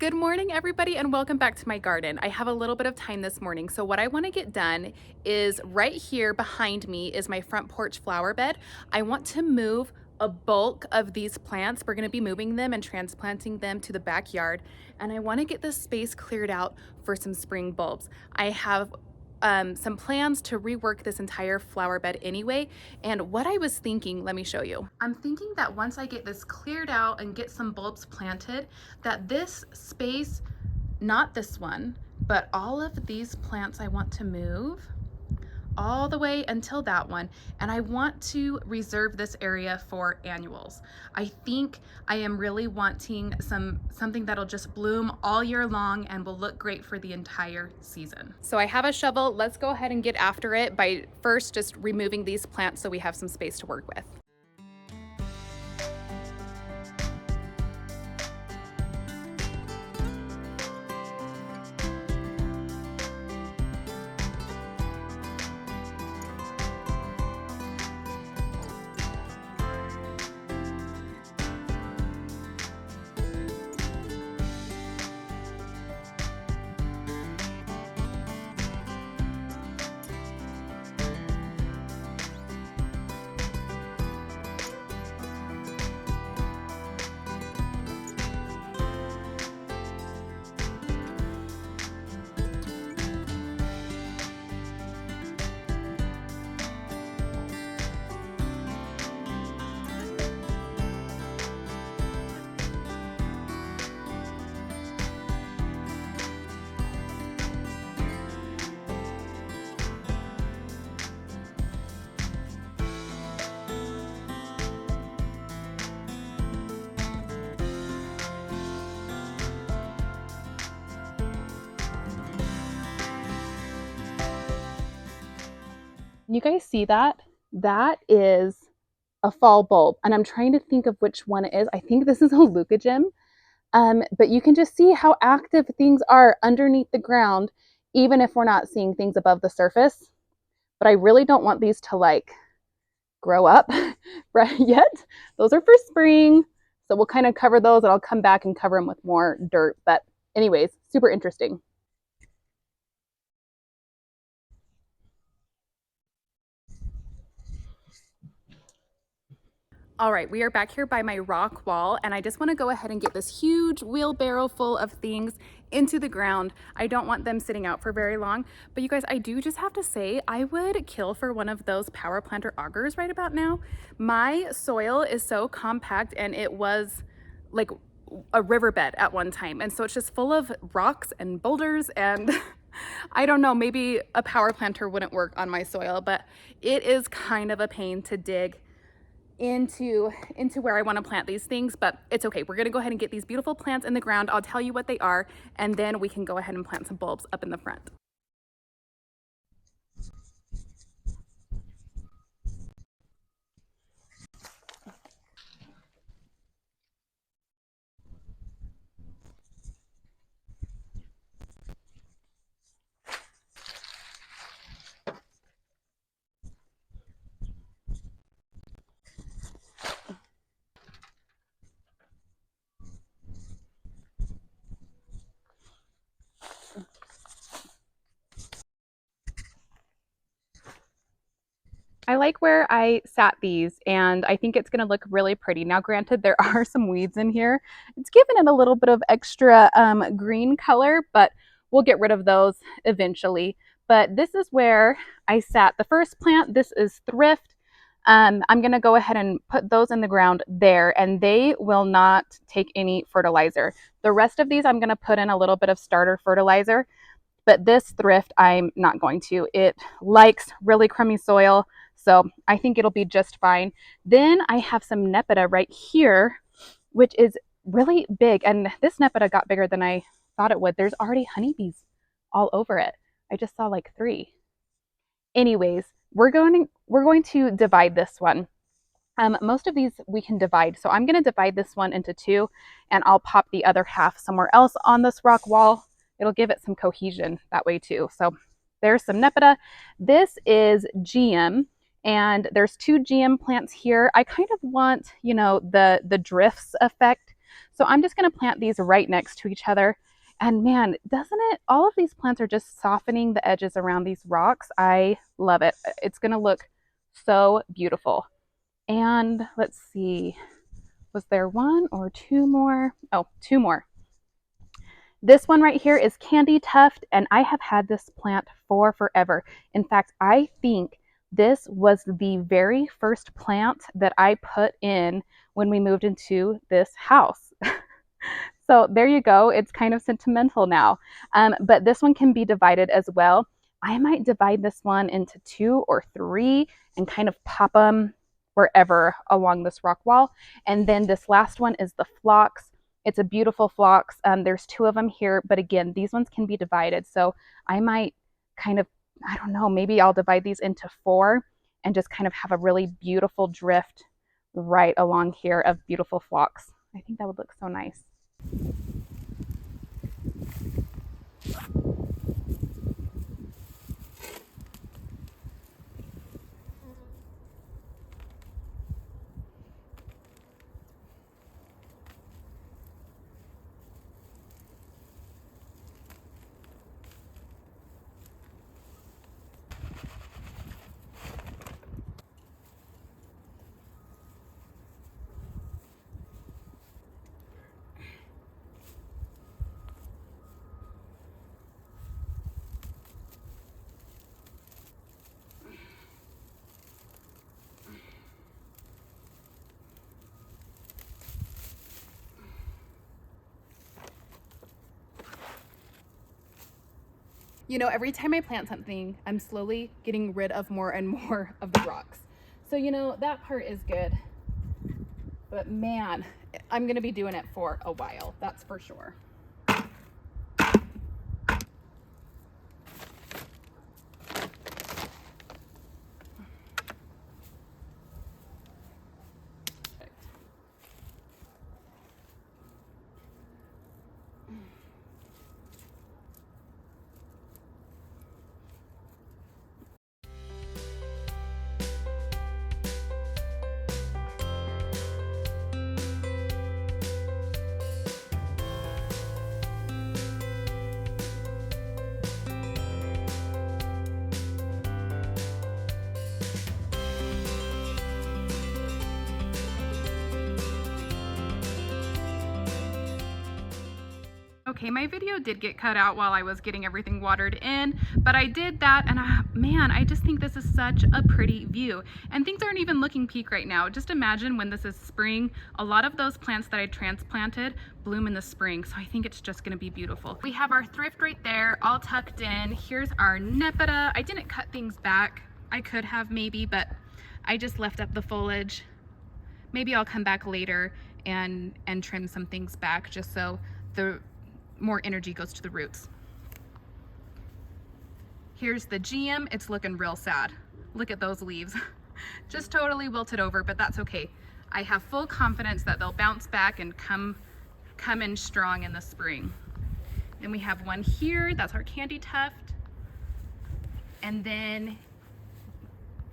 Good morning, everybody, and welcome back to my garden. I have a little bit of time this morning, so what I want to get done is right here behind me is my front porch flower bed. I want to move a bulk of these plants. We're going to be moving them and transplanting them to the backyard, and I want to get this space cleared out for some spring bulbs. I have some plans to rework this entire flower bed anyway. And what I was thinking, let me show you. I'm thinking that once I get this cleared out and get some bulbs planted, that this space, not this one, but all of these plants I want to move all the way until that one, and I want to reserve this area for annuals. I think I am really wanting something that'll just bloom all year long and will look great for the entire season. So I have a shovel. Let's go ahead and get after it by first just removing these plants so we have some space to work with. You guys see that? That is a fall bulb, and I'm trying to think of which one it is. I think this is a leucogen, but you can just see how active things are underneath the ground, even if we're not seeing things above the surface. But I really don't want these to like grow up right yet. Those are for spring, so we'll kind of cover those, and I'll come back and cover them with more dirt. But anyways, super interesting. All right, we are back here by my rock wall, and I just want to go ahead and get this huge wheelbarrow full of things into the ground. I don't want them sitting out for very long, but you guys, I do just have to say, I would kill for one of those power planter augers right about now. My soil is so compact, and it was like a riverbed at one time, and so it's just full of rocks and boulders, and I don't know, maybe a power planter wouldn't work on my soil, but it is kind of a pain to dig into where I want to plant these things, but it's okay. We're going to go ahead and get these beautiful plants in the ground. I'll tell you what they are, and then we can go ahead and plant some bulbs up in the front. I like where I sat these, and I think it's going to look really pretty. Now, granted, there are some weeds in here. It's given it a little bit of extra green color, but we'll get rid of those eventually. But this is where I sat. The first plant, this is Thrift. I'm going to go ahead and put those in the ground there, and they will not take any fertilizer. The rest of these, I'm going to put in a little bit of starter fertilizer, but this Thrift, I'm not going to. It likes really crummy soil, so I think it'll be just fine. Then I have some Nepeta right here, which is really big, and this Nepeta got bigger than I thought it would. There's already honeybees all over it. I just saw like 3. Anyways, we're going to divide this one. Most of these we can divide, so I'm going to divide this one into 2, and I'll pop the other half somewhere else on this rock wall. It'll give it some cohesion that way too. So there's some Nepeta. This is GM, and there's 2 GM plants here. I kind of want, you know, the drifts effect So I'm just going to plant these right next to each other. And man, doesn't it? All of these plants are just softening the edges around these rocks. I love it. It's going to look so beautiful. And let's see, was there one or two more? Oh, two more. This one right here is Candy Tuft, and I have had this plant for forever. In fact, I think this was the very first plant that I put in when we moved into this house. So there you go. It's kind of sentimental now. But this one can be divided as well. I might divide this one into 2 or 3 and kind of pop them wherever along this rock wall. And then this last one is the phlox. It's a beautiful phlox. There's 2 of them here, but again, these ones can be divided. So I might kind of, I don't know, maybe I'll divide these into 4 and just kind of have a really beautiful drift right along here of beautiful phlox. I think that would look so nice. You know, every time I plant something, I'm slowly getting rid of more and more of the rocks. So, you know, that part is good. But man, I'm going to be doing it for a while. That's for sure. Okay, my video did get cut out while I was getting everything watered in, but I did that, and man, I just think this is such a pretty view. And things aren't even looking peak right now. Just imagine when this is spring, a lot of those plants that I transplanted bloom in the spring, so I think it's just gonna be beautiful. We have our thrift right there, all tucked in. Here's our Nepeta. I didn't cut things back. I could have maybe, but I just left up the foliage. Maybe I'll come back later and trim some things back just so the more energy goes to the roots. Here's the GM. It's looking real sad. Look at those leaves. Just totally wilted over, but that's okay. I have full confidence that they'll bounce back and come in strong in the spring. Then we have one here. That's our Candy Tuft. And then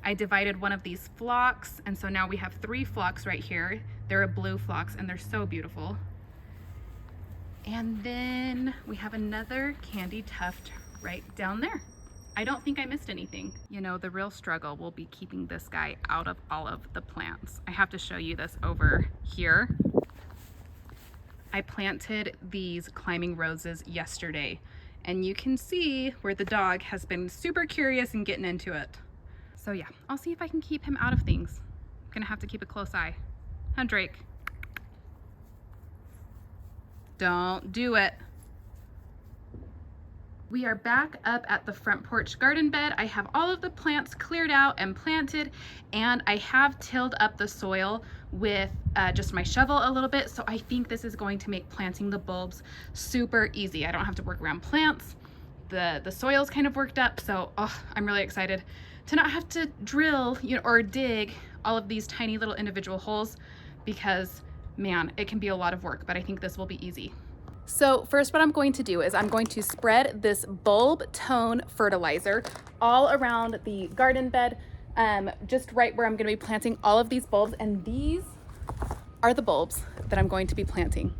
I divided one of these phlox, and so now we have 3 phlox right here. They're a blue phlox, and they're so beautiful. And then we have another Candy Tuft right down there. I don't think I missed anything. You know, the real struggle will be keeping this guy out of all of the plants. I have to show you this over here. I planted these climbing roses yesterday, and you can see where the dog has been super curious and getting into it. So yeah, I'll see if I can keep him out of things. I'm gonna have to keep a close eye. Huh, Drake? Don't do it. We are back up at the front porch garden bed. I have all of the plants cleared out and planted, and I have tilled up the soil with just my shovel a little bit. So I think this is going to make planting the bulbs super easy. I don't have to work around plants. The soil's kind of worked up, so I'm really excited to not have to drill, you know, or dig all of these tiny little individual holes, because man, it can be a lot of work, but I think this will be easy. So first, what I'm going to do is I'm going to spread this bulb tone fertilizer all around the garden bed, just right where I'm going to be planting all of these bulbs. And these are the bulbs that I'm going to be planting.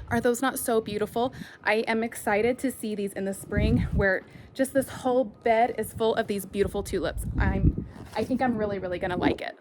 Are those not so beautiful? I am excited to see these in the spring where just this whole bed is full of these beautiful tulips. I think I'm really, really gonna like it.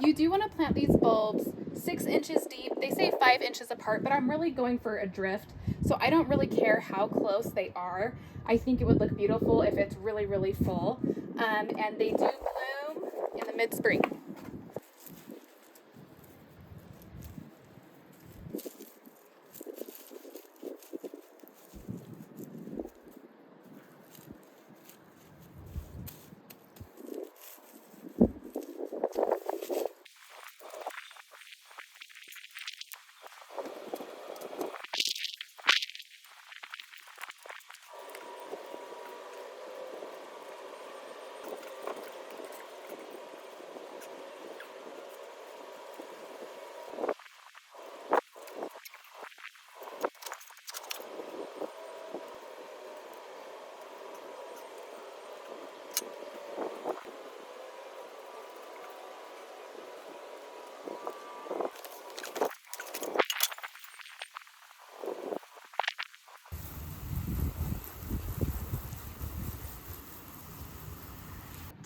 You do want to plant these bulbs 6 inches deep. They say 5 inches apart, but I'm really going for a drift. So I don't really care how close they are. I think it would look beautiful if it's really, really full. And they do bloom in the mid-spring.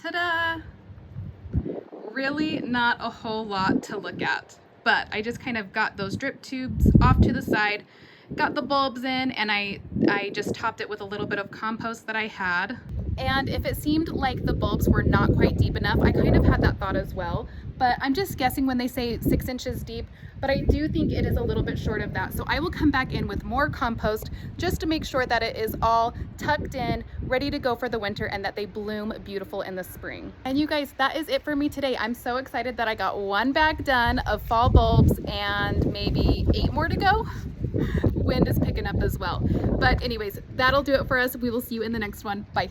Ta-da! Really not a whole lot to look at, but I just kind of got those drip tubes off to the side, got the bulbs in, and I just topped it with a little bit of compost that I had. And if it seemed like the bulbs were not quite deep enough, I kind of had that thought as well, but I'm just guessing when they say 6 inches deep, but I do think it is a little bit short of that. So I will come back in with more compost just to make sure that it is all tucked in, ready to go for the winter, and that they bloom beautiful in the spring. And you guys, that is it for me today. I'm so excited that I got one bag done of fall bulbs and maybe 8 more to go. Wind is picking up as well. But anyways, that'll do it for us. We will see you in the next one. Bye.